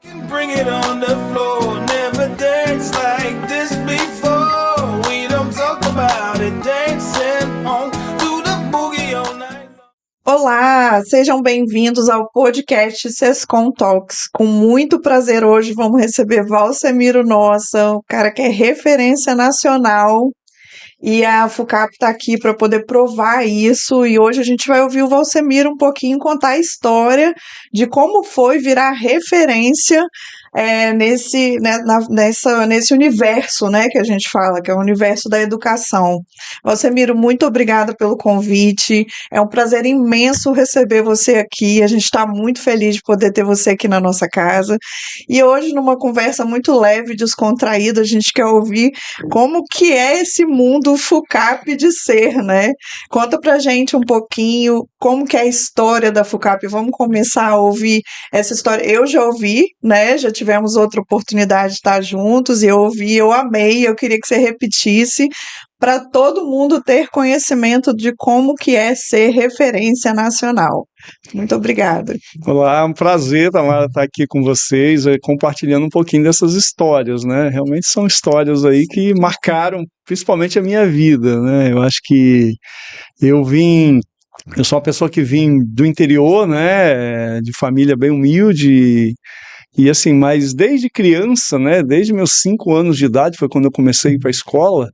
Bring it on the floor, never danced like this before. We don't talk about it, dancing on to the boogie all night long. Olá, sejam bem-vindos ao podcast Sescom Talks. Com muito prazer hoje vamos receber Valsemiro Nossa, o cara que é referência nacional, e a FUCAP está aqui para poder provar isso, e hoje a gente vai ouvir o Valsemiro um pouquinho contar a história de como foi virar referência nesse universo, né, que a gente fala, que é o universo da educação. Valsemiro, muito obrigada pelo convite, é um prazer imenso receber você aqui, a gente está muito feliz de poder ter você aqui na nossa casa, e hoje numa conversa muito leve e descontraída, a gente quer ouvir como que é esse mundo FUCAP de ser, né? Conta pra gente um pouquinho como que é a história da FUCAP, vamos começar a ouvir essa história. Eu já ouvi, né? Já tivemos outra oportunidade de estar juntos e eu ouvi, eu amei, eu queria que você repetisse para todo mundo ter conhecimento de como que é ser referência nacional. Muito obrigada. Olá, é um prazer, Tamara, estar aqui com vocês, compartilhando um pouquinho dessas histórias, né? Realmente são histórias aí que marcaram principalmente a minha vida, né? Eu acho que eu sou uma pessoa que vim do interior, né? De família bem humilde, e assim, mas desde criança, né? Desde meus 5 anos de idade, foi quando eu comecei a ir para a escola.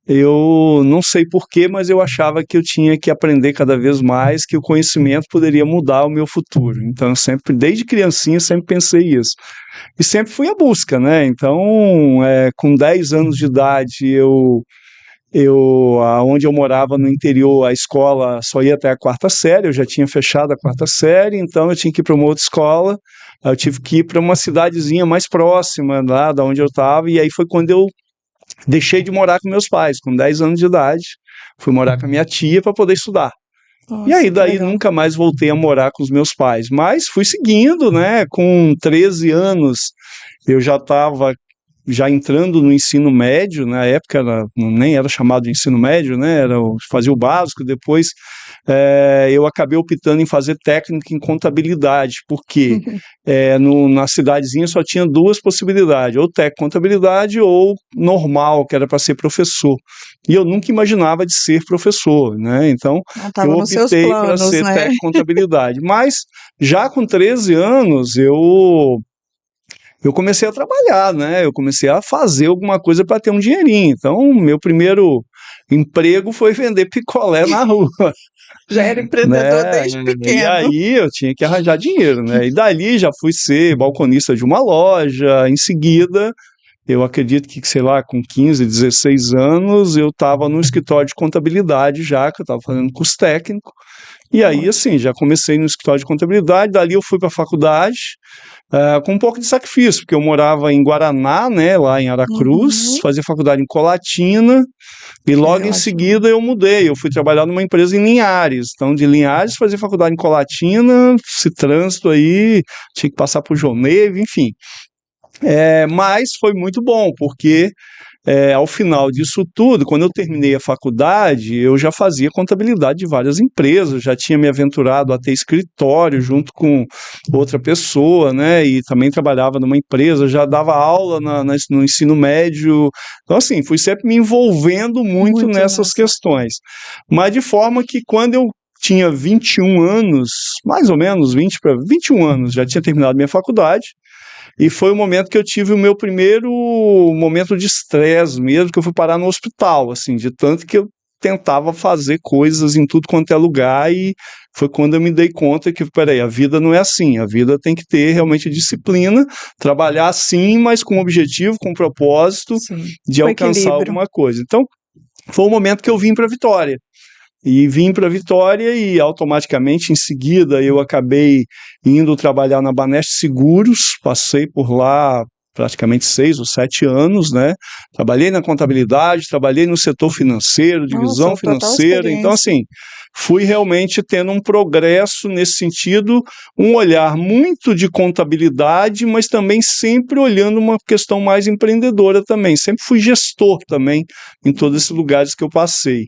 Eu não sei porquê, mas eu achava que eu tinha que aprender cada vez mais, que o conhecimento poderia mudar o meu futuro. Então, eu sempre, desde criancinha, sempre pensei isso. E sempre fui à busca, né? Então, com 10 anos de idade, onde eu morava no interior, a escola só ia até a 4ª série, eu já tinha fechado a 4ª série, então eu tinha que ir para uma outra escola, eu tive que ir para uma cidadezinha mais próxima, lá da onde eu estava, e aí foi quando eu deixei de morar com meus pais, com 10 anos de idade, fui morar com a minha tia para poder estudar. Nossa, e aí daí nunca mais voltei a morar com os meus pais, mas fui seguindo, né? Com 13 anos eu já estava entrando no ensino médio, na época nem era chamado de ensino médio, né? Fazia o básico, depois eu acabei optando em fazer técnico em contabilidade, porque na cidadezinha só tinha 2 possibilidades, ou técnico em contabilidade ou normal, que era para ser professor. E eu nunca imaginava de ser professor, né? Então eu optei para ser técnico em contabilidade. Mas já com 13 anos eu comecei a trabalhar, né? Eu comecei a fazer alguma coisa para ter um dinheirinho. Então, meu primeiro emprego foi vender picolé na rua. Já era empreendedor desde pequeno. E aí eu tinha que arranjar dinheiro, né? E dali já fui ser balconista de uma loja. Em seguida, eu acredito que, sei lá, com 15, 16 anos, eu estava no escritório de contabilidade já, que eu estava fazendo curso técnico. E aí, assim, já comecei no escritório de contabilidade, dali eu fui para a faculdade, com um pouco de sacrifício, porque eu morava em Guaraná, né, lá em Aracruz, fazia faculdade em Colatina, e logo em seguida eu mudei, eu fui trabalhar numa empresa em Linhares, então de Linhares fazia faculdade em Colatina, esse trânsito aí, tinha que passar por João Neve, enfim. Mas foi muito bom, porque ao final disso tudo, quando eu terminei a faculdade, eu já fazia contabilidade de várias empresas, já tinha me aventurado a ter escritório junto com outra pessoa, né, e também trabalhava numa empresa, já dava aula no ensino médio, então assim, fui sempre me envolvendo muito nessas questões, mas de forma que quando eu tinha 21 anos, mais ou menos 20 para 21 anos, já tinha terminado minha faculdade, e foi o momento que eu tive o meu primeiro momento de estresse mesmo, que eu fui parar no hospital, assim, de tanto que eu tentava fazer coisas em tudo quanto é lugar, e foi quando eu me dei conta que, peraí, a vida não é assim, a vida tem que ter realmente disciplina, trabalhar sim, mas com objetivo, com propósito de alcançar alguma coisa. Então, foi o momento que eu vim para Vitória. E vim para Vitória e automaticamente em seguida eu acabei indo trabalhar na Banesp Seguros, passei por lá praticamente 6 ou 7 anos, né? Trabalhei na contabilidade, trabalhei no setor financeiro, divisão financeira, então assim, fui realmente tendo um progresso nesse sentido, um olhar muito de contabilidade, mas também sempre olhando uma questão mais empreendedora também. Sempre fui gestor também em todos esses lugares que eu passei.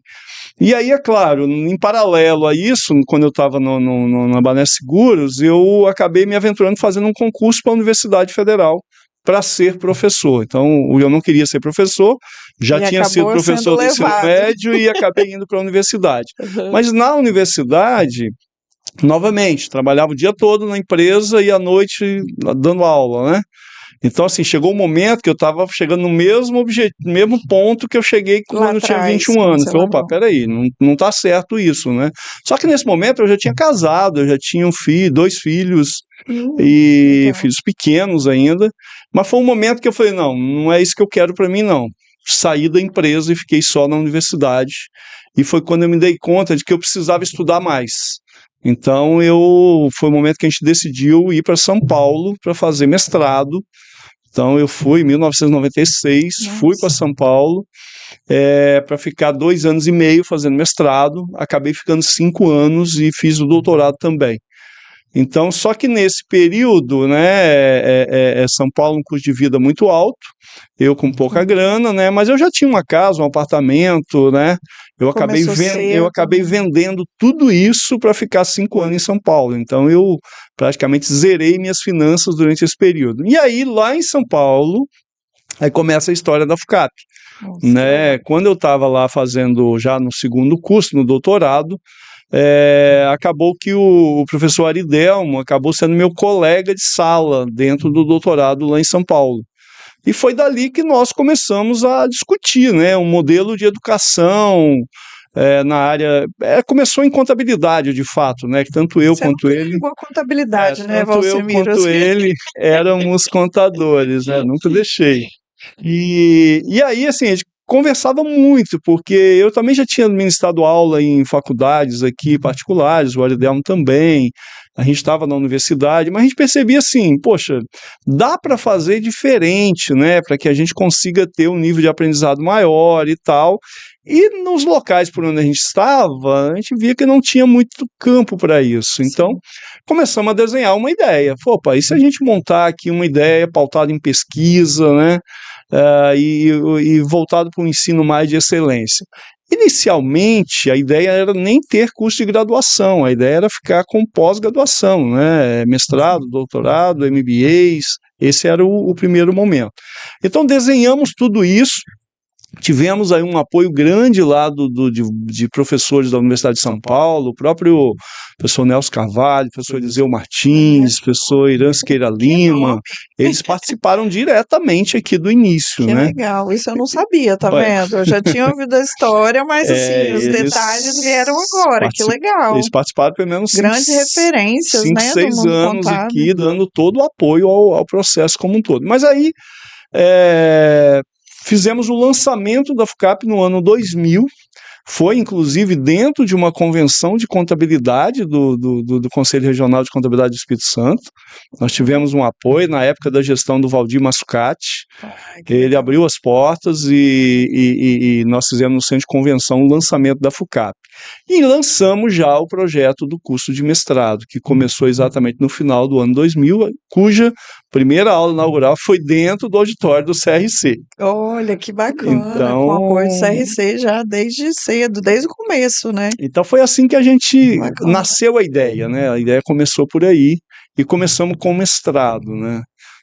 E aí, é claro, em paralelo a isso, quando eu estava na Banespa Seguros, eu acabei me aventurando fazendo um concurso para a Universidade Federal para ser professor. Então, eu não queria ser professor, já E tinha sido acabou sendo professor do ensino levado. médio e acabei indo para a universidade. Uhum. Mas na universidade, novamente, trabalhava o dia todo na empresa e à noite dando aula, né? Então, assim, chegou um momento que eu estava chegando no mesmo ponto que eu cheguei Lá quando eu tinha atrás, 21 quando anos. você Falei, opa, largou. peraí, não tá certo isso, né? Só que nesse momento eu já tinha casado, eu já tinha dois filhos, e Legal. filhos pequenos ainda, mas foi um momento que eu falei, não é isso que eu quero para mim, não. Saí da empresa e fiquei só na universidade, e foi quando eu me dei conta de que eu precisava estudar mais. Então, foi o momento que a gente decidiu ir para São Paulo para fazer mestrado. Então, eu fui em 1996, fui para Nossa. São Paulo para ficar 2 anos e meio fazendo mestrado, acabei ficando 5 anos e fiz o doutorado também. Então, só que nesse período, né, São Paulo um custo de vida muito alto, eu com pouca grana, né, mas eu já tinha uma casa, um apartamento, né, eu Começou cedo. acabei vendendo tudo isso para ficar 5 anos em São Paulo. Então, eu praticamente zerei minhas finanças durante esse período. E aí, lá em São Paulo, aí começa a história da FUCAP, Nossa, né, quando eu estava lá fazendo já no segundo curso, no doutorado, acabou que o professor Aridelmo acabou sendo meu colega de sala dentro do doutorado lá em São Paulo. E foi dali que nós começamos a discutir, né, um modelo de educação na área. Começou em contabilidade, de fato, né, que tanto eu Você quanto nunca ele. negou a contabilidade, né, Tanto eu Valcemiro? quanto ele éramos contadores, né, nunca deixei. E aí, assim, a gente conversava muito, porque eu também já tinha ministrado aula em faculdades aqui particulares, o Aridelmo também, a gente estava na universidade, mas a gente percebia assim, poxa, dá para fazer diferente, né, para que a gente consiga ter um nível de aprendizado maior e tal. E nos locais por onde a gente estava, a gente via que não tinha muito campo para isso. Então, começamos a desenhar uma ideia. Opa, e se a gente montar aqui uma ideia pautada em pesquisa, né? E voltado para um ensino mais de excelência. Inicialmente, a ideia era nem ter curso de graduação, a ideia era ficar com pós-graduação, né? Mestrado, doutorado, MBAs, esse era o primeiro momento. Então, desenhamos tudo isso. Tivemos aí um apoio grande lá de professores da Universidade de São Paulo, o próprio professor Nelson Carvalho, professor Eliseu Martins, professor Irã Siqueira Lima, eles participaram diretamente aqui do início, Que né? legal, isso eu não sabia, tá Olha, vendo? Eu já tinha ouvido a história, mas assim, os detalhes vieram agora, que legal. Eles participaram pelo menos Grandes referências, 5, né, do 6 mundo anos contábil. aqui, dando todo o apoio ao processo como um todo. Mas aí, fizemos o lançamento da FUCAP no ano 2000, foi inclusive dentro de uma convenção de contabilidade do Conselho Regional de Contabilidade do Espírito Santo. Nós tivemos um apoio na época da gestão do Valdir Massucati. Ele abriu as portas e nós fizemos no centro de convenção o lançamento da FUCAP. E lançamos já o projeto do curso de mestrado, que começou exatamente no final do ano 2000, cuja primeira aula inaugural foi dentro do auditório do CRC. Olha, que bacana, Então, com apoio do CRC já desde cedo, desde o começo, né? Então foi assim que a gente Bacana. nasceu a ideia, né? A ideia começou por aí e começamos com o mestrado, né?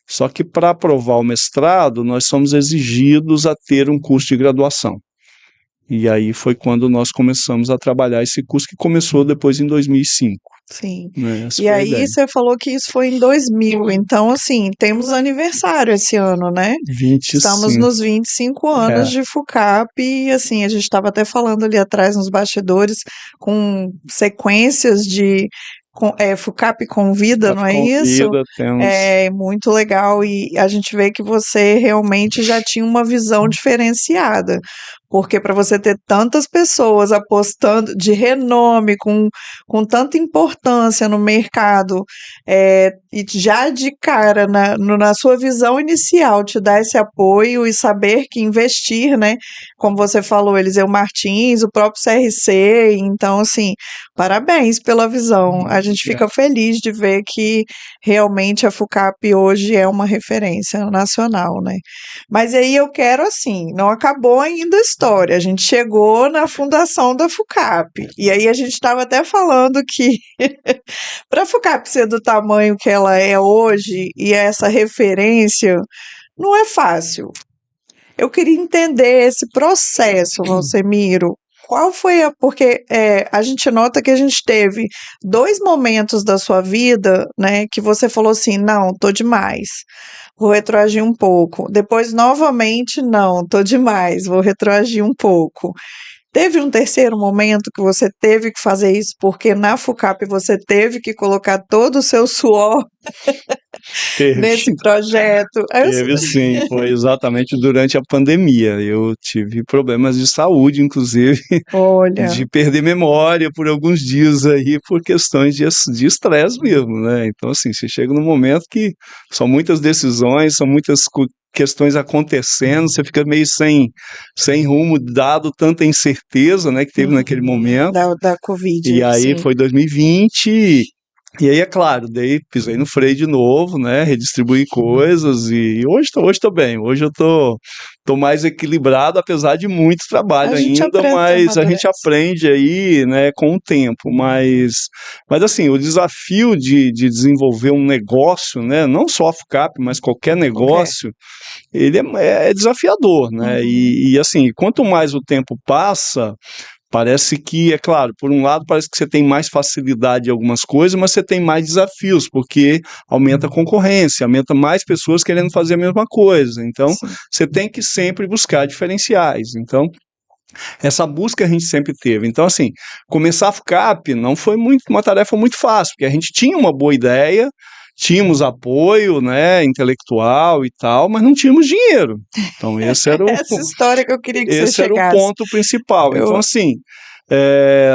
Só que para aprovar o mestrado, nós somos exigidos a ter um curso de graduação. E aí foi quando nós começamos a trabalhar esse curso, que começou depois em 2005. Sim. Né? Essa E foi a aí ideia. você falou que isso foi em 2000, então assim, temos aniversário esse ano, né? 25. Estamos nos 25 anos É. de FUCAP e assim, a gente estava até falando ali atrás nos bastidores com sequências de FUCAP Convida, não é isso? Convida, temos. É muito legal e a gente vê que você realmente já tinha uma visão diferenciada, porque para você ter tantas pessoas apostando de renome, com tanta importância no mercado, e já de cara, na sua visão inicial, te dar esse apoio e saber que investir, né? Como você falou, Eliseu Martins, o próprio CRC, então, assim, parabéns pela visão. A gente fica feliz de ver que realmente a FUCAP hoje é uma referência nacional, né? Mas aí eu quero, assim, não acabou ainda a história. A gente chegou na fundação da FUCAP. E aí a gente estava até falando que para a FUCAP ser do tamanho que ela é hoje e essa referência, não é fácil. Eu queria entender esse processo, Valcemiro. Qual foi a. Porque a gente nota que a gente teve 2 momentos da sua vida, né, que você falou assim: não, tô demais, vou retroagir um pouco. Depois, novamente, não, tô demais, vou retroagir um pouco. Teve um terceiro momento que você teve que fazer isso, porque na FUCAP você teve que colocar todo o seu suor nesse projeto. Teve sim, foi exatamente durante a pandemia. Eu tive problemas de saúde, inclusive, Olha, de perder memória por alguns dias aí, por questões de estresse mesmo, né? Então, assim, você chega num momento que são muitas decisões, são muitas questões acontecendo, você fica meio sem rumo, dado tanta incerteza, né, que teve naquele momento. da Covid, E aí sim. foi 2020, e aí é claro, daí pisei no freio de novo, né, redistribuí coisas, e hoje tô bem, hoje eu tô mais equilibrado, apesar de muito trabalho A gente ainda, mas a gente amadurece. aprende aí, né, com o tempo, mas assim, o desafio de desenvolver um negócio, né, não só a FUCAP, mas qualquer negócio, ele é desafiador, né, e assim, quanto mais o tempo passa, parece que, é claro, por um lado parece que você tem mais facilidade em algumas coisas, mas você tem mais desafios, porque aumenta a concorrência, aumenta mais pessoas querendo fazer a mesma coisa. Então, Sim. você tem que sempre buscar diferenciais. Então, essa busca a gente sempre teve. Então, assim, começar a FUCAP não foi uma tarefa muito fácil, porque a gente tinha uma boa ideia, tínhamos apoio, né, intelectual e tal, mas não tínhamos dinheiro. Então, esse era Essa história que eu queria que você esse era o chegasse. ponto principal. Então, Eu, assim,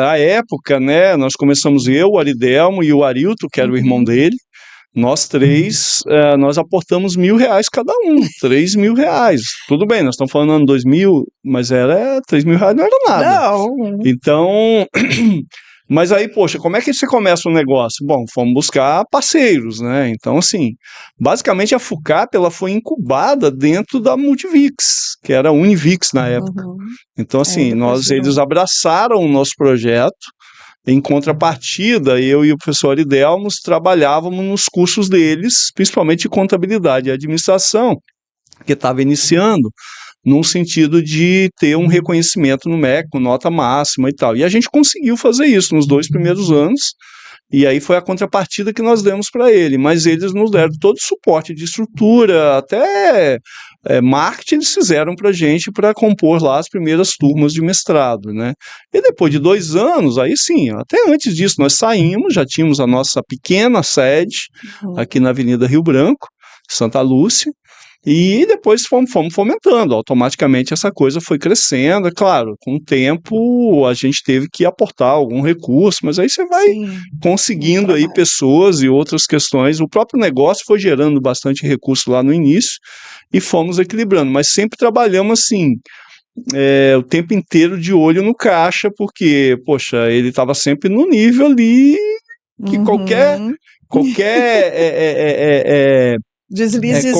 à época, né, nós começamos eu, o Aridelmo e o Arilton, que era o irmão dele, nós três, nós aportamos R$ 1.000 cada um, R$ 3.000. Tudo bem, nós estamos falando ano 2000, mas era R$ 3.000 não era nada. não, Então, mas aí, poxa, como é que você começa um negócio? Bom, fomos buscar parceiros, né? Então, assim, basicamente a FUCAP, ela foi incubada dentro da Multivix, que era a Univix na época. Então, assim, depois eles virou. abraçaram o nosso projeto. Em contrapartida, eu e o professor Aridelmos trabalhávamos nos cursos deles, principalmente de contabilidade e administração, que estava iniciando, num sentido de ter um reconhecimento no MEC, com nota máxima e tal. E a gente conseguiu fazer isso nos 2 primeiros anos, e aí foi a contrapartida que nós demos para ele, mas eles nos deram todo o suporte de estrutura, até marketing eles fizeram para a gente para compor lá as primeiras turmas de mestrado, né? E depois de 2 anos, aí sim, até antes disso nós saímos, já tínhamos a nossa pequena sede aqui na Avenida Rio Branco, Santa Lúcia, e depois fomos fomentando, automaticamente essa coisa foi crescendo, é claro, com o tempo a gente teve que aportar algum recurso, mas aí você vai Sim, conseguindo aí pessoas e outras questões, o próprio negócio foi gerando bastante recurso lá no início e fomos equilibrando, mas sempre trabalhamos assim, o tempo inteiro de olho no caixa, porque, poxa, ele estava sempre no nível ali que qualquer deslizezinho,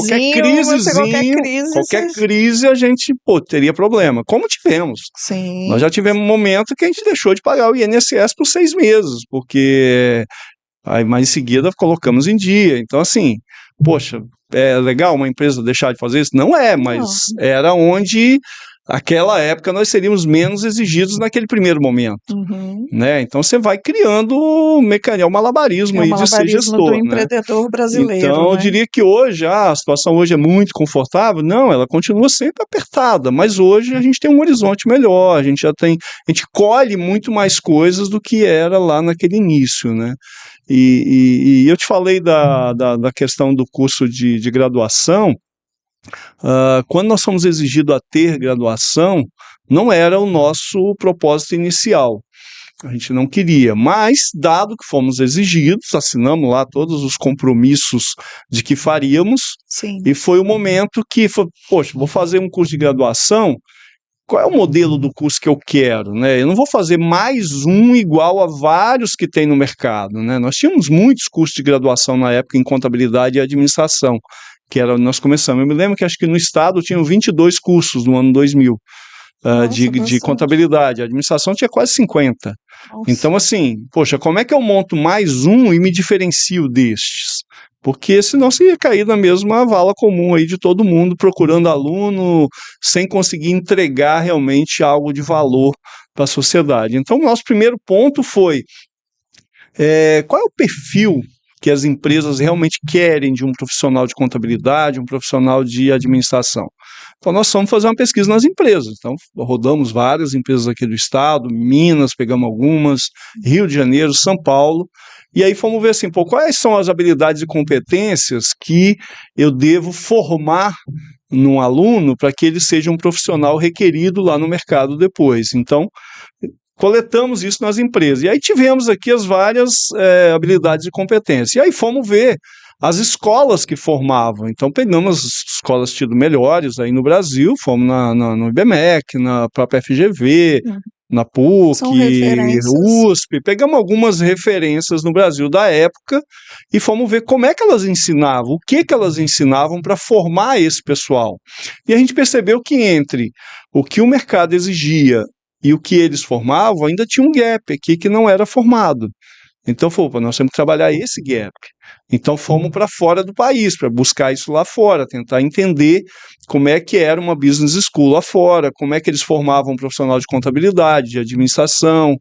qualquer você... crise a gente, teria problema, como tivemos. Sim. Nós já tivemos um momento que a gente deixou de pagar o INSS por 6 meses, porque aí mais em seguida colocamos em dia. Então, assim, poxa, é legal uma empresa deixar de fazer isso? Não é, mas era onde, naquela época, nós seríamos menos exigidos naquele primeiro momento. Né? Então você vai criando um malabarismo aí de ser gestor, do empreendedor brasileiro, então, eu né? diria que hoje, a situação hoje é muito confortável? Não, ela continua sempre apertada, mas hoje a gente tem um horizonte melhor, a gente colhe muito mais coisas do que era lá naquele início, né? E eu te falei da questão do curso de graduação, Quando nós fomos exigidos a ter graduação, não era o nosso propósito inicial. A gente não queria, mas dado que fomos exigidos, assinamos lá todos os compromissos de que faríamos, Sim. e foi o momento que, poxa, vou fazer um curso de graduação, qual é o modelo do curso que eu quero, né? Eu não vou fazer mais um igual a vários que tem no mercado, né? Nós tínhamos muitos cursos de graduação na época em contabilidade e administração, que era onde nós começamos. Eu me lembro que acho que no estado tinham 22 cursos no ano 2000. De contabilidade. A administração tinha quase 50. Nossa. Então, assim, poxa, como é que eu monto mais um e me diferencio destes? Porque senão você ia cair na mesma vala comum aí de todo mundo, procurando aluno, sem conseguir entregar realmente algo de valor para a sociedade. Então, o nosso primeiro ponto foi, qual é o perfil que as empresas realmente querem de um profissional de contabilidade, um profissional de administração? Então, nós fomos fazer uma pesquisa nas empresas. Então, rodamos várias empresas aqui do estado, Minas, pegamos algumas, Rio de Janeiro, São Paulo, e aí fomos ver assim, quais são as habilidades e competências que eu devo formar num aluno para que ele seja um profissional requerido lá no mercado depois. Então, coletamos isso nas empresas. E aí tivemos aqui as várias habilidades e competências. E aí fomos ver as escolas que formavam. Então pegamos as escolas tido melhores aí no Brasil, fomos no IBMEC, na própria FGV, na PUC, USP, pegamos algumas referências no Brasil da época e fomos ver como é que elas ensinavam, o que elas ensinavam para formar esse pessoal. E a gente percebeu que entre o que o mercado exigia e o que eles formavam, ainda tinha um gap aqui que não era formado. Então, nós temos que trabalhar esse gap. Então, fomos para fora do país, para buscar isso lá fora, tentar entender como é que era uma business school lá fora, como é que eles formavam um profissional de contabilidade, de administração,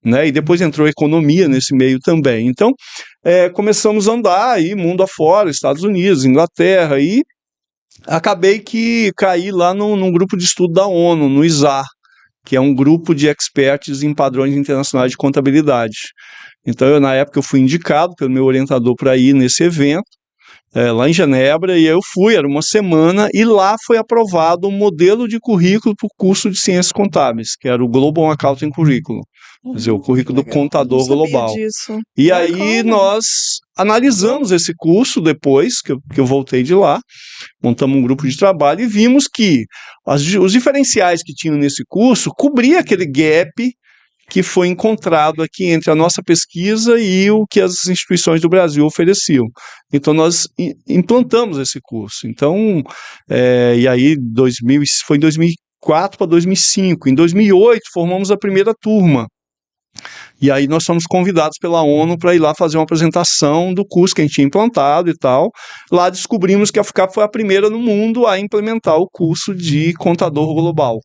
né? E depois entrou economia nesse meio também. Então, começamos a andar aí, mundo afora, Estados Unidos, Inglaterra, e acabei que caí lá num grupo de estudo da ONU, no ISAR, que é um grupo de experts em padrões internacionais de contabilidade. Então, na época, eu fui indicado pelo meu orientador para ir nesse evento, lá em Genebra, e eu fui, era uma semana, e lá foi aprovado um modelo de currículo para o curso de Ciências Contábeis, que era o Global Accounting Curriculum, quer dizer, o currículo do contador global. Disso. E aí nós analisamos esse curso depois que eu voltei de lá, montamos um grupo de trabalho e vimos que os diferenciais que tinham nesse curso cobria aquele gap que foi encontrado aqui entre a nossa pesquisa e o que as instituições do Brasil ofereciam. Então, nós implantamos esse curso. Então, e aí foi em 2004 para 2005. Em 2008, formamos a primeira turma. E aí nós fomos convidados pela ONU para ir lá fazer uma apresentação do curso que a gente tinha implantado e tal. Lá descobrimos que a FUCAP foi a primeira no mundo a implementar o curso de contador global.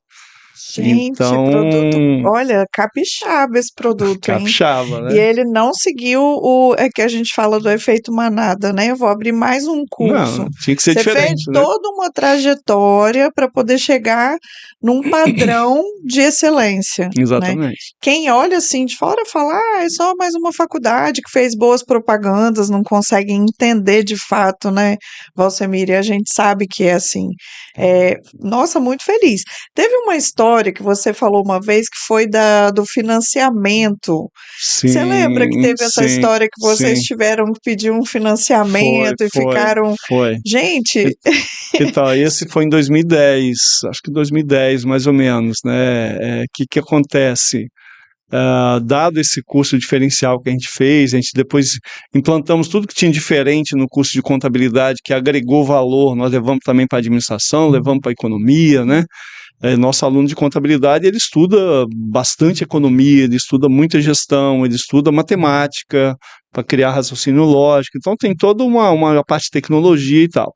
Gente, então, produto, olha, capixaba esse produto, hein? Capixaba, né? E ele não seguiu que a gente fala do efeito manada, né? Eu vou abrir mais um curso. Não, tinha que ser Você diferente, fez toda uma trajetória para poder chegar num padrão de excelência, né? Exatamente. Quem olha assim de fora fala, é só mais uma faculdade que fez boas propagandas, não consegue entender de fato, né, Valcemir? E a gente sabe que é assim. Nossa, muito feliz. Teve uma história que você falou uma vez que foi do financiamento. Sim, Você lembra que teve essa sim, história que vocês sim. tiveram que pedir um financiamento e ficaram... Foi. Gente, Então, esse foi em 2010, acho que 2010 mais ou menos, né? Que acontece? Dado esse curso diferencial que a gente fez, a gente depois implantamos tudo que tinha diferente no curso de contabilidade, que agregou valor, nós levamos também para a administração, levamos para a economia, né? Nosso aluno de contabilidade, ele estuda bastante economia, ele estuda muita gestão, ele estuda matemática para criar raciocínio lógico, então tem toda uma parte de tecnologia e tal.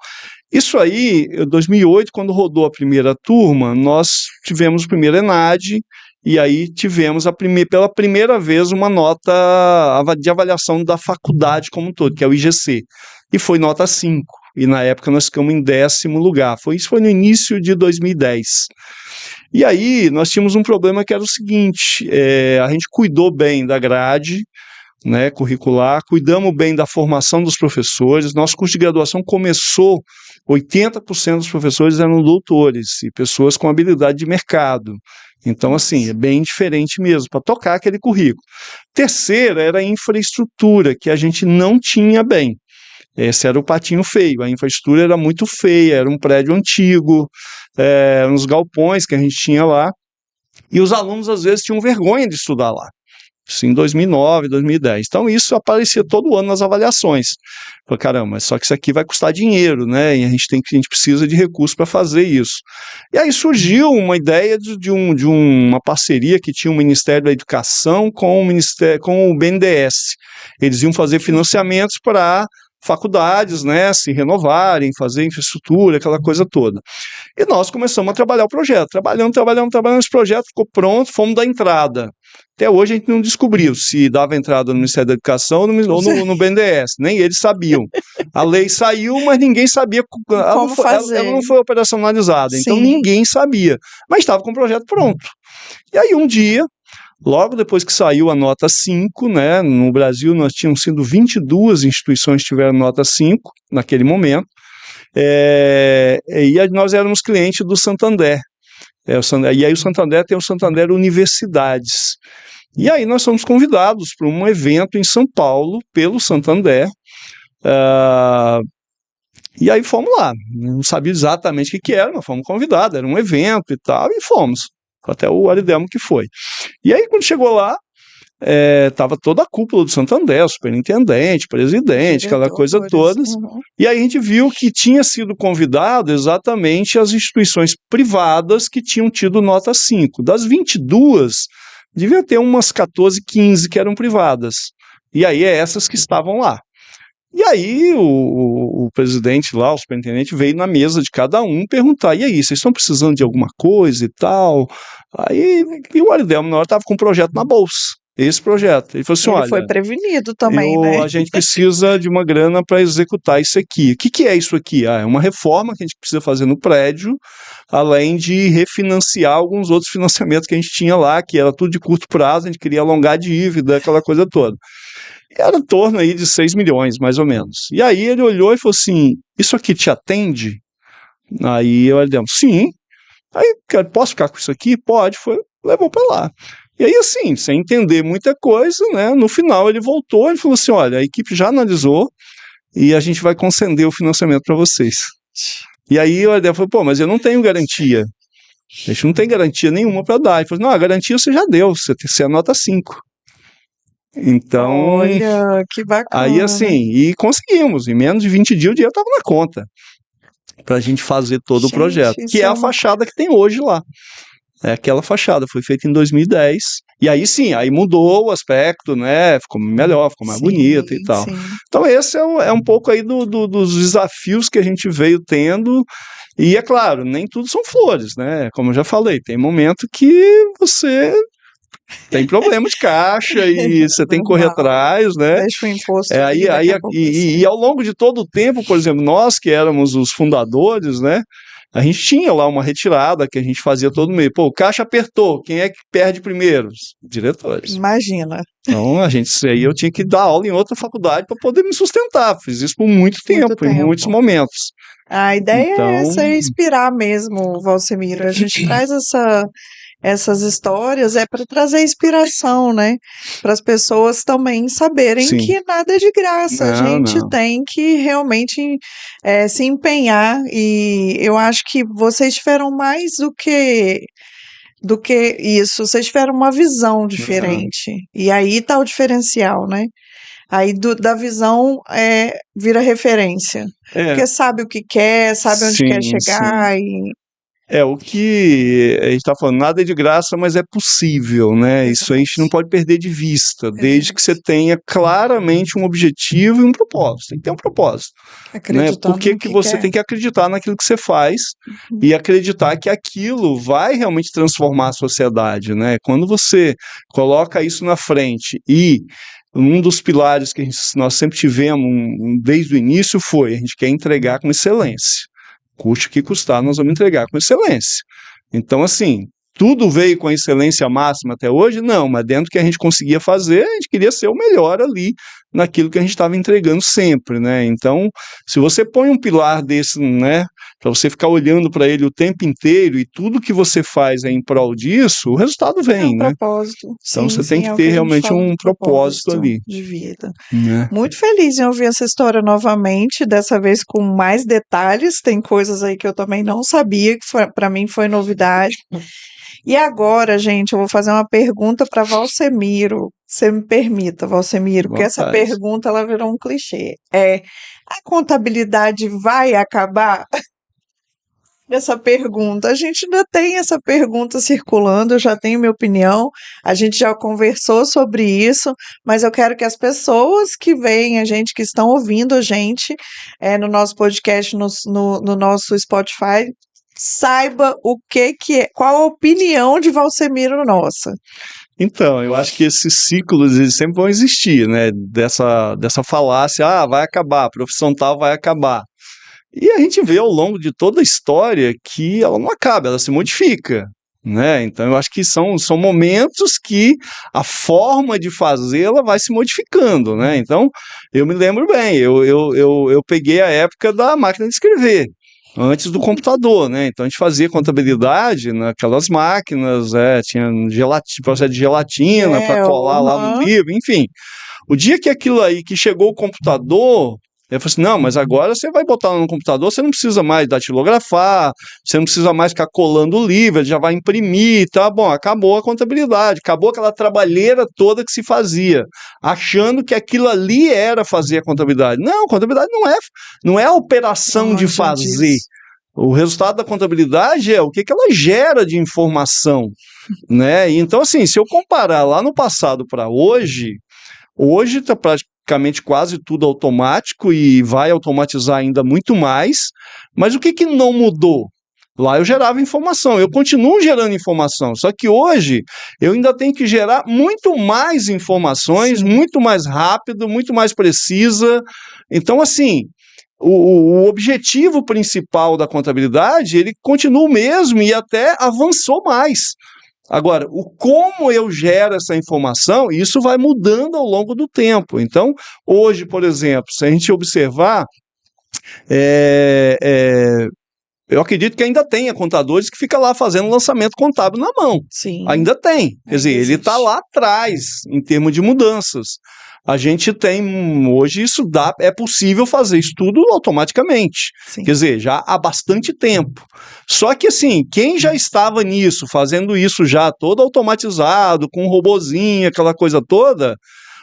Isso aí, em 2008, quando rodou a primeira turma, nós tivemos o primeiro ENAD, e aí tivemos pela primeira vez uma nota de avaliação da faculdade como um todo, que é o IGC, e foi nota 5. E na época nós ficamos em 10º lugar. Isso foi no início de 2010. E aí nós tínhamos um problema que era o seguinte, a gente cuidou bem da grade, né, curricular, cuidamos bem da formação dos professores. Nosso curso de graduação começou 80% dos professores eram doutores e pessoas com habilidade de mercado. Então, assim, é bem diferente mesmo, para tocar aquele currículo. Terceira era a infraestrutura, que a gente não tinha bem. Esse era o patinho feio, a infraestrutura era muito feia, era um prédio antigo, uns galpões que a gente tinha lá, e os alunos às vezes tinham vergonha de estudar lá. Isso em 2009, 2010. Então isso aparecia todo ano nas avaliações. Falei, caramba, só que isso aqui vai custar dinheiro, né? E a gente precisa de recursos para fazer isso. E aí surgiu uma ideia de uma parceria que tinha o Ministério da Educação com o BNDES. Eles iam fazer financiamentos para faculdades, né, se renovarem, fazer infraestrutura, aquela coisa toda. E nós começamos a trabalhar o projeto, trabalhando, esse projeto ficou pronto, fomos dar entrada. Até hoje a gente não descobriu se dava entrada no Ministério da Educação ou no BNDES, nem eles sabiam. A lei saiu, mas ninguém sabia, ela não foi operacionalizada, então ninguém sabia, mas estava com o projeto pronto. E aí um dia, logo depois que saiu a nota 5, né, no Brasil nós tínhamos sido 22 instituições que tiveram nota 5 naquele momento, e nós éramos clientes do Santander. E aí o Santander tem o Santander Universidades. E aí nós fomos convidados para um evento em São Paulo pelo Santander, e aí fomos lá. Não sabia exatamente o que era, mas fomos convidados, era um evento e tal, e fomos. Até o Aridemo que foi. E aí quando chegou lá, estava toda a cúpula do Santander, o superintendente, presidente, aquela coisa toda. E aí a gente viu que tinha sido convidado exatamente as instituições privadas que tinham tido nota 5. Das 22, devia ter umas 14, 15 que eram privadas. E aí essas que estavam lá. E aí o presidente lá, o superintendente, veio na mesa de cada um perguntar, e aí, vocês estão precisando de alguma coisa e tal? Aí e o Aridemo na hora estava com um projeto na bolsa, esse projeto. Ele falou assim, olha, foi prevenido também, né? A gente precisa de uma grana para executar isso aqui. O que é isso aqui? É uma reforma que a gente precisa fazer no prédio, além de refinanciar alguns outros financiamentos que a gente tinha lá, que era tudo de curto prazo, a gente queria alongar a dívida, aquela coisa toda. Era em torno aí de 6 milhões, mais ou menos. E aí ele olhou e falou assim, isso aqui te atende? Aí eu olhei, sim. Aí, posso ficar com isso aqui? Pode. Levou para lá. E aí, assim, sem entender muita coisa, né? No final ele voltou e falou assim, olha, a equipe já analisou e a gente vai conceder o financiamento para vocês. E aí eu falei, pô, mas eu não tenho garantia. A gente não tem garantia nenhuma para dar. Ele falou, não, a garantia você já deu, você é nota 5. Então, olha, que bacana. Aí assim, e conseguimos, em menos de 20 dias o dinheiro estava na conta, para a gente fazer todo o projeto, que é a fachada que tem hoje lá. É aquela fachada, foi feita em 2010, e aí sim, aí mudou o aspecto, né, ficou melhor, ficou mais bonito e tal. Então esse é um pouco aí dos desafios que a gente veio tendo, e é claro, nem tudo são flores, né, como eu já falei, tem momento que você tem problema de caixa e você tem que correr atrás, né? Deixa o imposto. E ao longo de todo o tempo, por exemplo, nós que éramos os fundadores, né? A gente tinha lá uma retirada que a gente fazia todo mês. Pô, o caixa apertou, quem é que perde primeiro? Os diretores. Imagina. Então, aí eu tinha que dar aula em outra faculdade para poder me sustentar. Fiz isso por muito tempo, em muitos momentos. A ideia é essa, é inspirar mesmo, Valcemiro. A gente traz essas histórias para trazer inspiração, né? Para as pessoas também saberem que nada é de graça. A gente tem que realmente se empenhar, e eu acho que vocês tiveram mais do que isso, vocês tiveram uma visão diferente. E aí tá o diferencial, né? Aí da visão vira referência. Porque sabe o que quer, sabe onde quer chegar e... O que a gente está falando, nada é de graça, mas é possível, né? Exato. Isso a gente não pode perder de vista, desde que você tenha claramente um objetivo e um propósito. Tem que ter um propósito. Né? Por que você tem que acreditar naquilo que você faz e acreditar que aquilo vai realmente transformar a sociedade, né? Quando você coloca isso na frente e um dos pilares que nós sempre tivemos desde o início foi, a gente quer entregar com excelência. Custe o que custar, nós vamos entregar com excelência. Então, assim, tudo veio com a excelência máxima até hoje? Não, mas dentro do que a gente conseguia fazer, a gente queria ser o melhor ali naquilo que a gente estava entregando sempre, né? Então, se você põe um pilar desse, né, para você ficar olhando para ele o tempo inteiro e tudo que você faz é em prol disso, o resultado É vem, um né? propósito. Então Sim, você tem sim, que é o ter que a gente realmente fala um de propósito ali, de vida. né? Muito feliz em ouvir essa história novamente, dessa vez com mais detalhes. Tem coisas aí que eu também não sabia, que para mim foi novidade. E agora, gente, eu vou fazer uma pergunta para Valcemiro. Você me permita, Valcemiro, porque essa Vontade. pergunta ela virou um clichê. A contabilidade vai acabar? Essa pergunta. A gente ainda tem essa pergunta circulando, eu já tenho minha opinião, a gente já conversou sobre isso, mas eu quero que as pessoas que veem a gente, que estão ouvindo a gente no nosso podcast, no nosso Spotify, saiba qual a opinião de Valcemiro nossa. Então, eu acho que esses ciclos eles sempre vão existir, né? Dessa falácia, vai acabar, a profissão tal vai acabar. E a gente vê ao longo de toda a história que ela não acaba, ela se modifica, né? Então eu acho que são momentos que a forma de fazê-la vai se modificando, né? Então eu me lembro bem, eu peguei a época da máquina de escrever, antes do computador, né? Então a gente fazia contabilidade naquelas máquinas, tinha processo de gelatina para colar lá no livro, enfim. O dia que aquilo aí, que chegou o computador, eu falei assim, não, mas agora você vai botar no computador, você não precisa mais datilografar, você não precisa mais ficar colando o livro, ele já vai imprimir, tá bom, acabou a contabilidade, acabou aquela trabalheira toda que se fazia, achando que aquilo ali era fazer a contabilidade. Não, contabilidade não é a operação de fazer. O resultado da contabilidade é o que ela gera de informação, né? Então, assim, se eu comparar lá no passado para hoje está praticamente quase tudo automático e vai automatizar ainda muito mais, mas o que não mudou? Lá eu gerava informação, eu continuo gerando informação, só que hoje eu ainda tenho que gerar muito mais informações, muito mais rápido, muito mais precisa. Então, assim, o objetivo principal da contabilidade, ele continua o mesmo e até avançou mais. Agora, o como eu gero essa informação, isso vai mudando ao longo do tempo. Então, hoje, por exemplo, se a gente observar, eu acredito que ainda tenha contadores que ficam lá fazendo lançamento contábil na mão. Sim. Ainda tem. Quer dizer, ele está lá atrás em termos de mudanças. A gente tem, hoje é possível fazer isso tudo automaticamente. Sim. Quer dizer, já há bastante tempo. Só que assim, quem já estava nisso, fazendo isso já todo automatizado, com um robozinho, aquela coisa toda,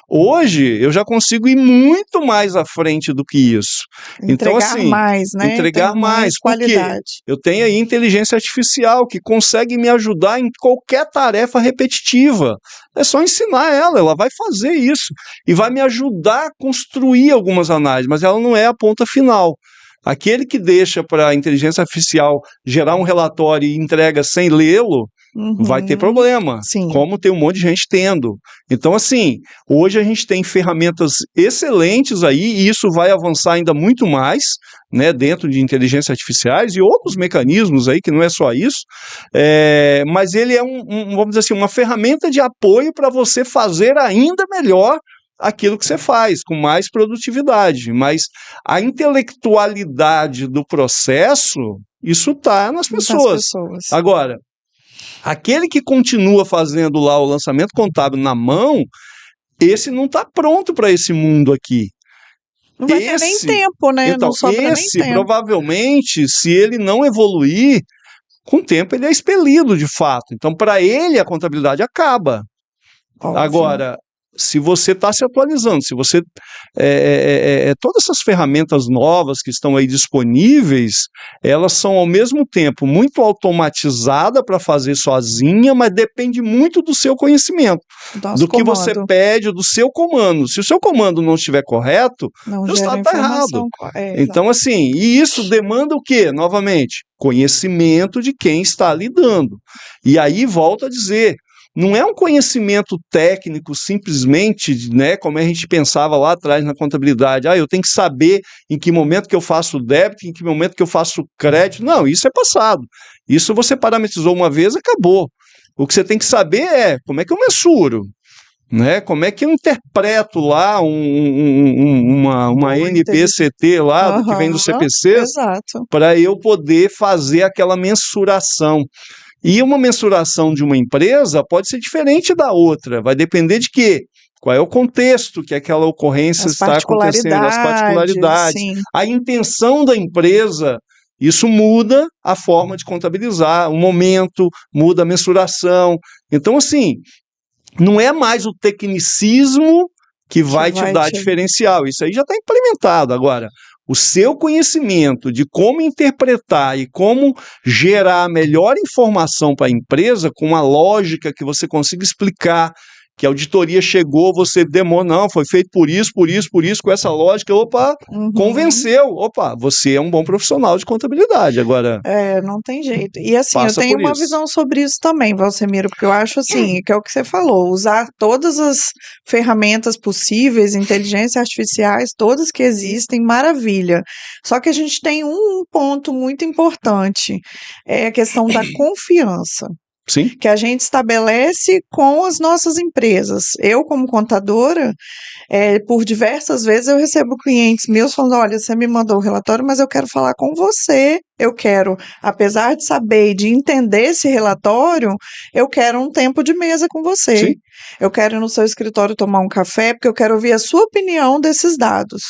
hoje eu já consigo ir muito mais à frente do que isso. Então, assim, mais, né? Entregar mais. Qualidade. Porque eu tenho aí inteligência artificial que consegue me ajudar em qualquer tarefa repetitiva. É só ensinar ela vai fazer isso e vai me ajudar a construir algumas análises, mas ela não é a ponta final. Aquele que deixa para a inteligência artificial gerar um relatório e entrega sem lê-lo, vai ter problema, como tem um monte de gente tendo. Então, assim, hoje a gente tem ferramentas excelentes aí, e isso vai avançar ainda muito mais, né, dentro de inteligências artificiais e outros mecanismos aí, que não é só isso, mas ele é vamos dizer assim, uma ferramenta de apoio para você fazer ainda melhor aquilo que você faz, com mais produtividade, mas a intelectualidade do processo, isso está nas pessoas. Agora, aquele que continua fazendo lá o lançamento contábil na mão, esse não está pronto para esse mundo aqui. Não vai ter nem tempo, né? Então, não sobra nem tempo. Provavelmente, se ele não evoluir, com o tempo ele é expelido de fato. Então, para ele, a contabilidade acaba. Óbvio. Agora, se você está se atualizando, se você todas essas ferramentas novas que estão aí disponíveis, elas são ao mesmo tempo muito automatizadas para fazer sozinha, mas depende muito do seu conhecimento, do que você pede, do seu comando. Se o seu comando não estiver correto, o resultado está errado. Então, assim, e isso demanda o quê? Novamente, conhecimento de quem está lidando. E aí, volto a dizer, não é um conhecimento técnico simplesmente, né, como a gente pensava lá atrás na contabilidade. Eu tenho que saber em que momento que eu faço débito, em que momento que eu faço crédito. Não, isso é passado. Isso você parametrizou uma vez, acabou. O que você tem que saber é como é que eu mensuro. né? Como é que eu interpreto lá uma NPCT lá, que vem do CPC, exato. para eu poder fazer aquela mensuração. E uma mensuração de uma empresa pode ser diferente da outra, vai depender de quê? Qual é o contexto que aquela ocorrência está acontecendo, as particularidades, sim. a intenção da empresa. Isso muda a forma de contabilizar, o momento, muda a mensuração. Então, assim, não é mais o tecnicismo que vai te dar diferencial. Isso aí já está implementado. Agora, o seu conhecimento de como interpretar e como gerar a melhor informação para a empresa, com uma lógica que você consiga explicar, que a auditoria chegou, você demora, não, foi feito por isso, com essa lógica, opa, convenceu, opa, você é um bom profissional de contabilidade, agora... não tem jeito. E assim, eu tenho uma visão sobre isso também, Valcemiro, porque eu acho assim, que é o que você falou, usar todas as ferramentas possíveis, inteligências artificiais, todas que existem, maravilha. Só que a gente tem um ponto muito importante, é a questão da confiança. Sim. Que a gente estabelece com as nossas empresas. Eu, como contadora, por diversas vezes eu recebo clientes meus falando, olha, você me mandou o relatório, mas eu quero falar com você, eu quero, apesar de saber e de entender esse relatório, eu quero um tempo de mesa com você. Sim. Eu quero ir no seu escritório tomar um café, porque eu quero ouvir a sua opinião desses dados.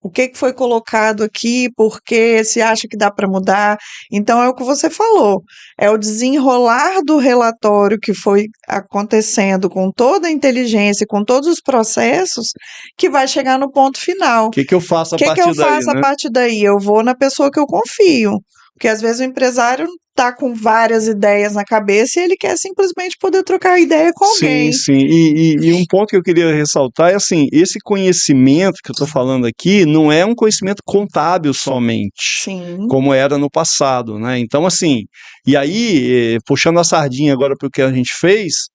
O que foi colocado aqui, por quê, se acha que dá para mudar. Então, é o que você falou, é o desenrolar do relatório que foi acontecendo com toda a inteligência, com todos os processos, que vai chegar no ponto final. O que eu faço a partir daí? O que eu faço a partir daí? Eu vou na pessoa que eu confio. Porque às vezes o empresário está com várias ideias na cabeça e ele quer simplesmente poder trocar ideia com alguém. Sim. E um ponto que eu queria ressaltar é assim, esse conhecimento que eu estou falando aqui não é um conhecimento contábil somente, sim, como era no passado, né? Então, assim, e aí, puxando a sardinha agora para o que a gente fez,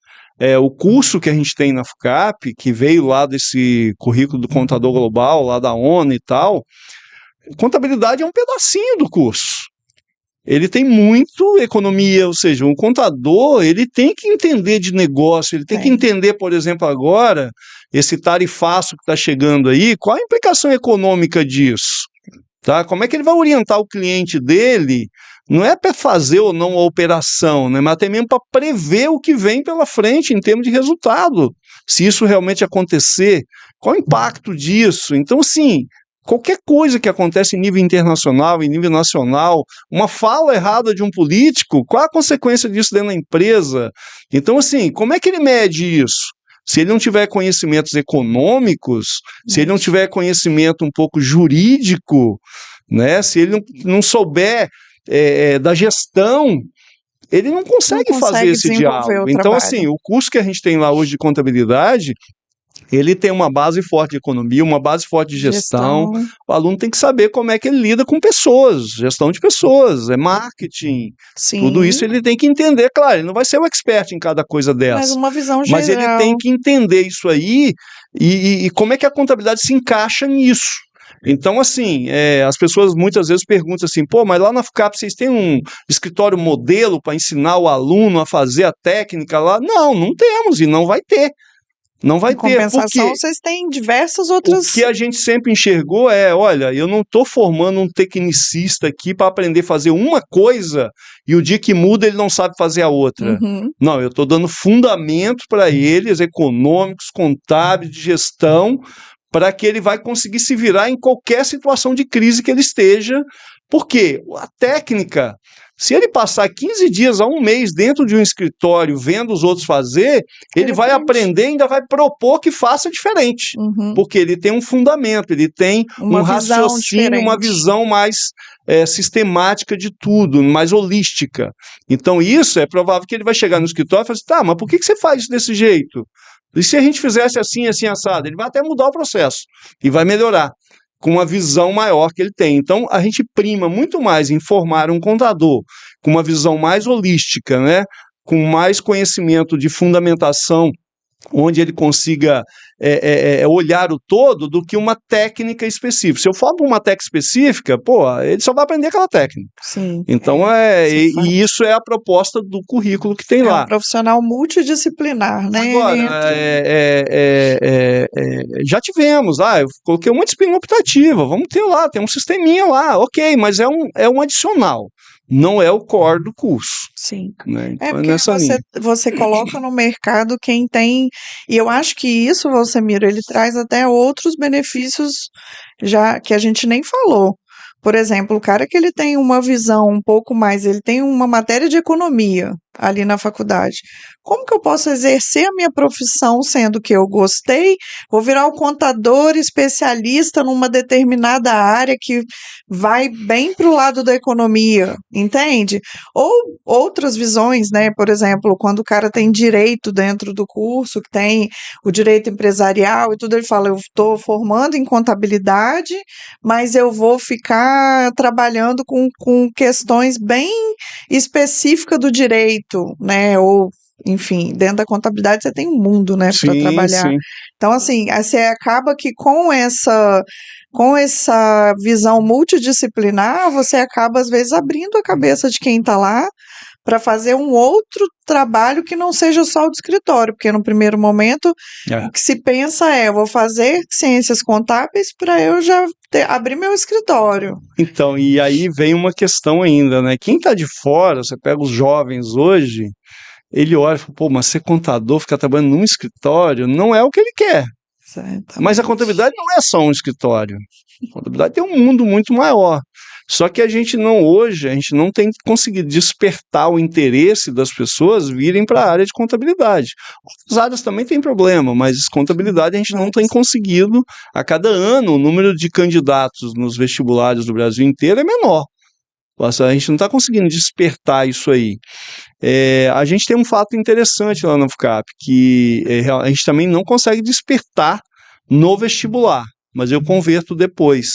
o curso que a gente tem na FUCAP, que veio lá desse currículo do contador global, lá da ONU e tal, contabilidade é um pedacinho do curso. Ele tem muito economia, ou seja, um contador, ele tem que entender de negócio, ele tem que entender, por exemplo, agora, esse tarifaço que está chegando aí, qual a implicação econômica disso? Tá? Como é que ele vai orientar o cliente dele, não é para fazer ou não a operação, né, mas até mesmo para prever o que vem pela frente em termos de resultado, se isso realmente acontecer, qual o impacto disso? Então, assim, qualquer coisa que acontece em nível internacional, em nível nacional, uma fala errada de um político, qual a consequência disso dentro da empresa? Então, assim, como é que ele mede isso? Se ele não tiver conhecimentos econômicos, se ele não tiver conhecimento um pouco jurídico, né? Se ele não souber da gestão, ele não consegue fazer esse diálogo. Então, assim, o curso que a gente tem lá hoje de contabilidade, ele tem uma base forte de economia, uma base forte de gestão. O aluno tem que saber como é que ele lida com pessoas, gestão de pessoas, marketing. Sim. Tudo isso ele tem que entender, claro, ele não vai ser o expert em cada coisa dessa. Mas uma visão geral. Mas ele tem que entender isso aí e como é que a contabilidade se encaixa nisso. Então, assim, as pessoas muitas vezes perguntam assim, pô, mas lá na FUCAP vocês têm um escritório modelo para ensinar o aluno a fazer a técnica lá? Não, não temos e não vai ter. Não vai ter, compensação, vocês têm diversas outras... O que a gente sempre enxergou olha, eu não estou formando um tecnicista aqui para aprender a fazer uma coisa e o dia que muda ele não sabe fazer a outra. Não, eu estou dando fundamentos para eles, econômicos, contábeis, de gestão, para que ele vai conseguir se virar em qualquer situação de crise que ele esteja, porque a técnica... Se ele passar 15 dias a um mês dentro de um escritório vendo os outros fazer, ele vai aprender e ainda vai propor que faça diferente. Porque ele tem um fundamento, ele tem um raciocínio, uma visão mais sistemática de tudo, mais holística. Então isso é provável que ele vai chegar no escritório e falar assim, tá, mas por que você faz isso desse jeito? E se a gente fizesse assim, assim, assado? Ele vai até mudar o processo e vai melhorar, com uma visão maior que ele tem. Então, a gente prima muito mais em formar um contador com uma visão mais holística, né? Com mais conhecimento de fundamentação, onde ele consiga olhar o todo do que uma técnica específica. Se eu falo para uma técnica específica, ele só vai aprender aquela técnica. Sim. Então, e isso é a proposta do currículo que tem É lá. um profissional multidisciplinar, né? Agora, já tivemos, eu coloquei uma disciplina optativa, vamos ter lá, tem um sisteminha lá, ok, mas é um adicional, não é o core do curso. Sim. Né? Então, Porque nessa linha. você coloca no mercado quem tem, e eu acho que isso, Valsemiro, ele traz até outros benefícios já que a gente nem falou. Por exemplo, o cara que ele tem uma visão um pouco mais, ele tem uma matéria de economia ali na faculdade. Como que eu posso exercer a minha profissão sendo que eu gostei, vou virar o contador especialista numa determinada área que vai bem para o lado da economia, entende? Ou outras visões, né? Por exemplo, quando o cara tem direito dentro do curso, que tem o direito empresarial e tudo, ele fala, eu estou formando em contabilidade, mas eu vou ficar trabalhando com questões bem específicas do direito, né? Ou, enfim, dentro da contabilidade você tem um mundo, né, para trabalhar. Sim. Então, assim, você acaba que com essa visão multidisciplinar, você acaba, às vezes, abrindo a cabeça de quem está lá para fazer um outro trabalho que não seja só o do escritório, porque no primeiro momento o que se pensa eu vou fazer ciências contábeis para eu já abrir meu escritório. Então, e aí vem uma questão ainda, né? Quem está de fora, você pega os jovens hoje, ele olha e fala, mas ser contador, ficar trabalhando num escritório, não é o que ele quer. Exatamente. Mas a contabilidade não é só um escritório. A contabilidade tem um mundo muito maior. Só que hoje, a gente não tem conseguido despertar o interesse das pessoas virem para a área de contabilidade. Outras áreas também tem problema, mas contabilidade a gente não tem conseguido. A cada ano, o número de candidatos nos vestibulares do Brasil inteiro é menor. A gente não está conseguindo despertar isso aí. A gente tem um fato interessante lá na UFCAP, que a gente também não consegue despertar no vestibular, mas eu converto depois.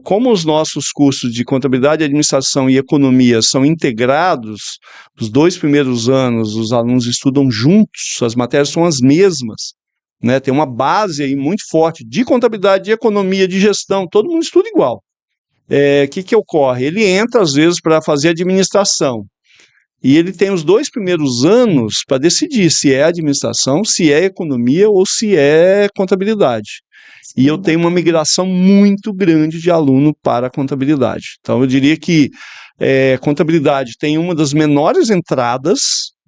Como os nossos cursos de contabilidade, administração e economia são integrados, os 2 primeiros anos os alunos estudam juntos, as matérias são as mesmas, né? Tem uma base aí muito forte de contabilidade, de economia, de gestão, todo mundo estuda igual. Que ocorre? Ele entra às vezes para fazer administração, e ele tem os 2 primeiros anos para decidir se é administração, se é economia ou se é contabilidade. E eu tenho uma migração muito grande de aluno para a contabilidade. Então, eu diria que contabilidade tem uma das menores entradas,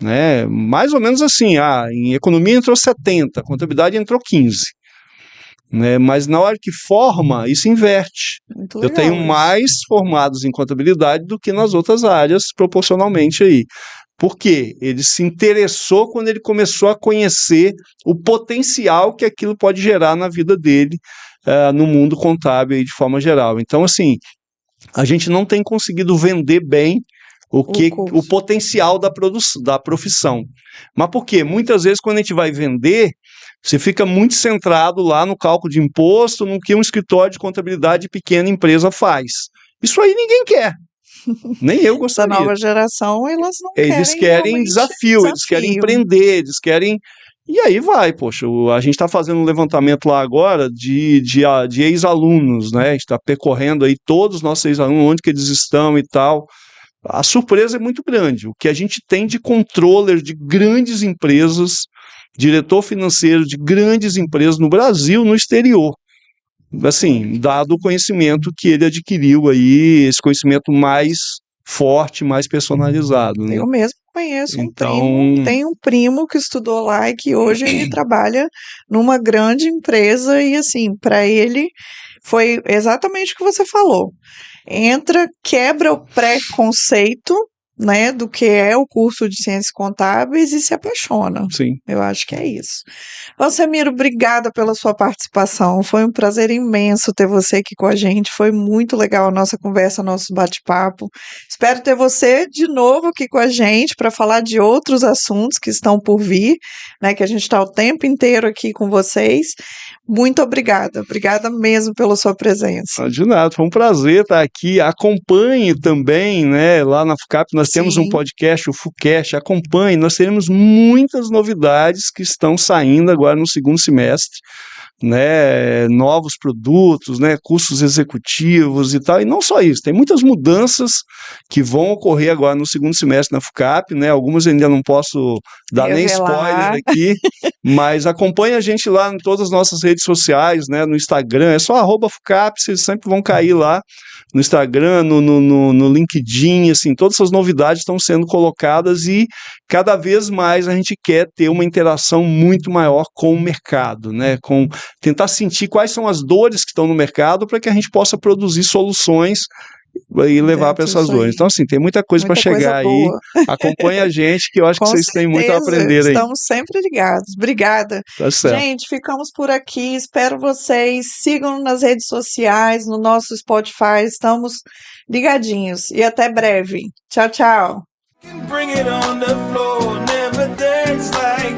né? Mais ou menos assim, em economia entrou 70, contabilidade entrou 15. Né? Mas na hora que forma, isso inverte. Muito legal, eu tenho mais formados em contabilidade do que nas outras áreas, proporcionalmente aí. Por quê? Ele se interessou quando ele começou a conhecer o potencial que aquilo pode gerar na vida dele, no mundo contábil aí, de forma geral. Então, assim, a gente não tem conseguido vender bem o potencial da profissão. Mas por quê? Muitas vezes, quando a gente vai vender, você fica muito centrado lá no cálculo de imposto, no que um escritório de contabilidade de pequena empresa faz. Isso aí ninguém quer. Nem eu gostaria. Essa nova geração, elas não eles querem desafio, eles querem empreender, eles querem... E aí vai, poxa, a gente está fazendo um levantamento lá agora de ex-alunos, né? A gente está percorrendo aí todos os nossos ex-alunos, onde que eles estão e tal. A surpresa é muito grande. O que a gente tem de controller de grandes empresas, diretor financeiro de grandes empresas no Brasil, no exterior. Assim, dado o conhecimento que ele adquiriu aí, esse conhecimento mais forte, mais personalizado. Né? Eu mesmo conheço um primo, tem um primo que estudou lá e que hoje ele trabalha numa grande empresa e assim, para ele foi exatamente o que você falou. Entra, quebra o preconceito, né, do que é o curso de Ciências Contábeis e se apaixona. Sim. Eu acho que é isso. Valsemiro, obrigada pela sua participação. Foi um prazer imenso ter você aqui com a gente. Foi muito legal a nossa conversa, nosso bate-papo. Espero ter você de novo aqui com a gente para falar de outros assuntos que estão por vir, né, que a gente está o tempo inteiro aqui com vocês. Muito obrigada. Obrigada mesmo pela sua presença. De nada, foi um prazer estar aqui. Acompanhe também, né? Lá na FUCAP nós temos um Sim, podcast, o FUCast. Acompanhe, nós teremos muitas novidades que estão saindo agora no segundo semestre, né, novos produtos, né, cursos executivos e tal, e não só isso, tem muitas mudanças que vão ocorrer agora no segundo semestre na FUCAP, né, algumas eu ainda não posso dar nem spoiler revelar. aqui, mas acompanhe a gente lá em todas as nossas redes sociais, né, no Instagram, é só @FUCAP, vocês sempre vão cair lá no Instagram, no LinkedIn, assim, todas essas novidades estão sendo colocadas e cada vez mais a gente quer ter uma interação muito maior com o mercado, né, com tentar sentir quais são as dores que estão no mercado para que a gente possa produzir soluções e levar para essas Isso dores. aí. Então, assim, tem muita coisa para Muita coisa chegar aí. boa. Acompanhe a gente, que eu acho que Com vocês têm muito a certeza, aprender aí. estamos sempre ligados. Obrigada. Tá certo. Gente, ficamos por aqui. Espero vocês. Sigam nas redes sociais, no nosso Spotify. Estamos ligadinhos. E até breve. Tchau, tchau. Bring it on the floor, never dance like